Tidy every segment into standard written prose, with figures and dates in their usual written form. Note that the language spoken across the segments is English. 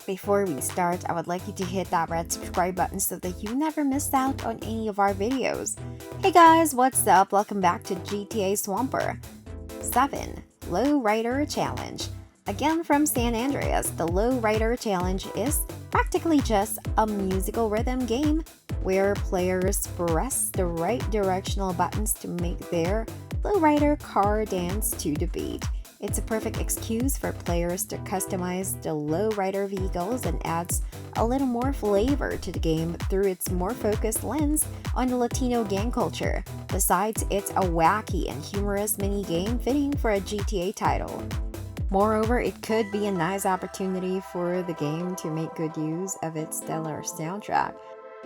Before we start, I would like you to hit that red subscribe button so that you never miss out on any of our videos. Hey guys, what's up? Welcome back to GTA Swamper 7 Low Rider Challenge. Again from San Andreas, the Low Rider Challenge is practically just a musical rhythm game where players press the right directional buttons to make their lowrider car dance to the beat. It's a perfect excuse for players to customize the lowrider vehicles and adds a little more flavor to the game through its more focused lens on the Latino gang culture. Besides, it's a wacky and humorous mini-game fitting for a GTA title. Moreover, it could be a nice opportunity for the game to make good use of its stellar soundtrack,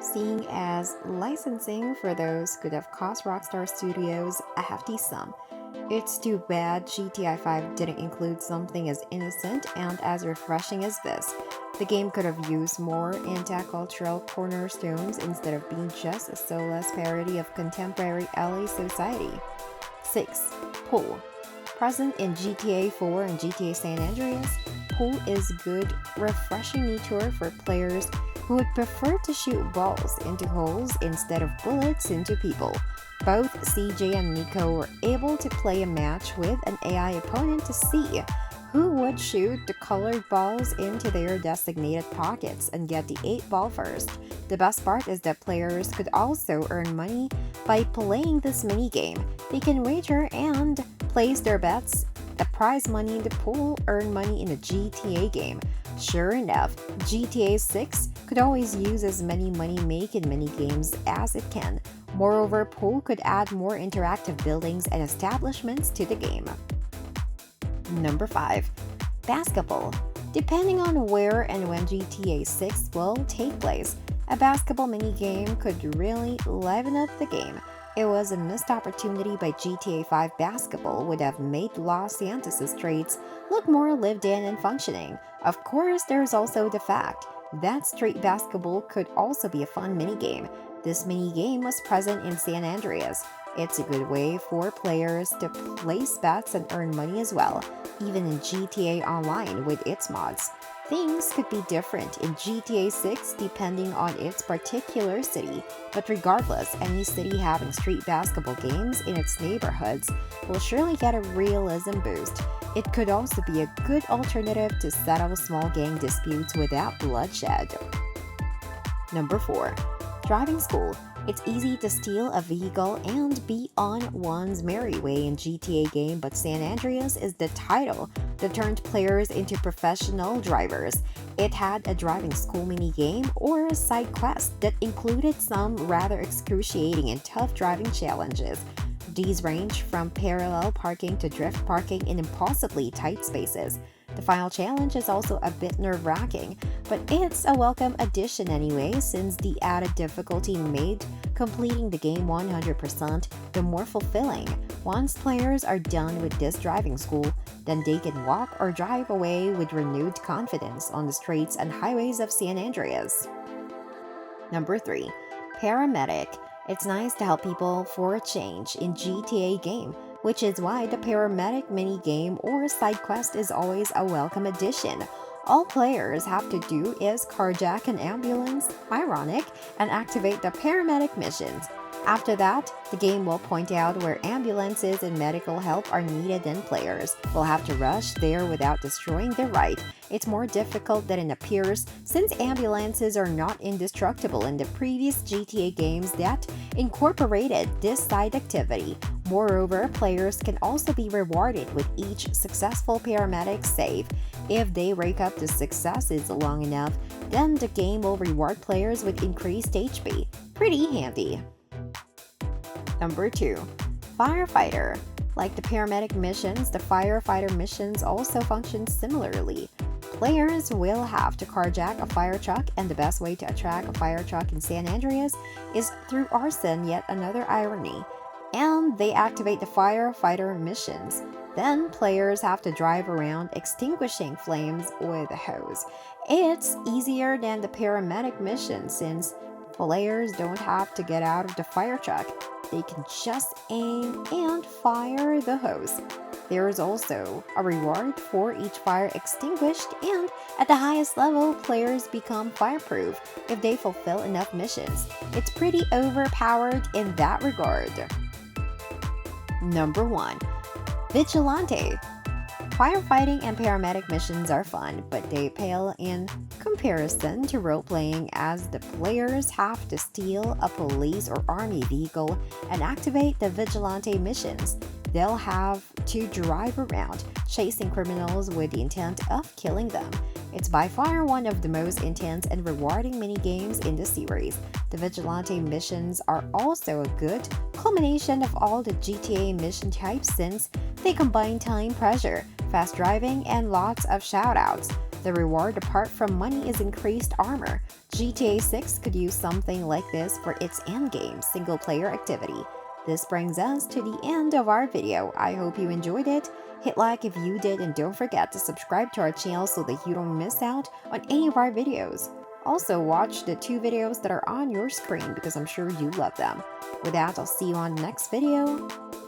seeing as licensing for those could have cost Rockstar Studios a hefty sum. It's too bad GTA 5 didn't include something as innocent and as refreshing as this. The game could have used more intercultural cornerstones instead of being just a soulless parody of contemporary LA society. 6. Pool. Present in GTA 4 and GTA San Andreas, Pool is good, refreshing nature for players who would prefer to shoot balls into holes instead of bullets into people. Both CJ and Nico were able to play a match with an AI opponent to see who would shoot the colored balls into their designated pockets and get the 8 ball first. The best part is that players could also earn money by playing this minigame. They can wager and place their bets. The prize money in the pool earn money in the GTA game. Sure enough, GTA 6 could always use as many money-making minigames as it can. Moreover, Pool could add more interactive buildings and establishments to the game. Number 5. Basketball. Depending on where and when GTA 6 will take place, a basketball minigame could really liven up the game. It was a missed opportunity by GTA 5 basketball would have made Los Santos' streets look more lived in and functioning. Of course, there's also the fact that street basketball could also be a fun minigame. This minigame was present in San Andreas. It's a good way for players to place bets and earn money as well, even in GTA Online with its mods. Things could be different in GTA 6 depending on its particular city, but regardless, any city having street basketball games in its neighborhoods will surely get a realism boost. It could also be a good alternative to settle small gang disputes without bloodshed. Number 4. Driving school. It's easy to steal a vehicle and be on one's merry way in GTA game, but San Andreas is the title that turned players into professional drivers. It had a driving school minigame or a side quest that included some rather excruciating and tough driving challenges. These range from parallel parking to drift parking in impossibly tight spaces. The final challenge is also a bit nerve-wracking, but it's a welcome addition anyway, since the added difficulty made completing the game 100% the more fulfilling. Once players are done with this driving school, then they can walk or drive away with renewed confidence on the streets and highways of San Andreas. Number 3. Paramedic. It's nice to help people for a change in GTA game, which is why the paramedic minigame or side quest is always a welcome addition. All players have to do is carjack an ambulance, ironic, and activate the paramedic missions. After that, the game will point out where ambulances and medical help are needed and players will have to rush there without destroying the ride. It's more difficult than it appears since ambulances are not indestructible in the previous GTA games that incorporated this side activity. Moreover, players can also be rewarded with each successful paramedic save. If they rake up the successes long enough, then the game will reward players with increased HP. Pretty handy. Number 2. Firefighter. Like the paramedic missions, the firefighter missions also function similarly. Players will have to carjack a fire truck, and the best way to attract a fire truck in San Andreas is through arson, yet another irony. And they activate the firefighter missions. Then players have to drive around extinguishing flames with a hose. It's easier than the paramedic mission since players don't have to get out of the fire truck. they can just aim and fire the hose. There is also a reward for each fire extinguished, and at the highest level, players become fireproof if they fulfill enough missions. It's pretty overpowered in that regard. Number 1. Vigilante. Firefighting and paramedic missions are fun, but they pale in comparison to role-playing, as the players have to steal a police or army vehicle and activate the vigilante missions. They'll have to drive around, chasing criminals with the intent of killing them. It's by far one of the most intense and rewarding minigames in the series. The vigilante missions are also a good culmination of all the GTA mission types, since they combine time pressure, fast driving, and lots of shoutouts. The reward apart from money is increased armor. GTA 6 could use something like this for its endgame single-player activity. This brings us to the end of our video. I hope you enjoyed it. Hit like if you did, and don't forget to subscribe to our channel so that you don't miss out on any of our videos. Also, watch the 2 videos that are on your screen because I'm sure you love them. With that, I'll see you on the next video.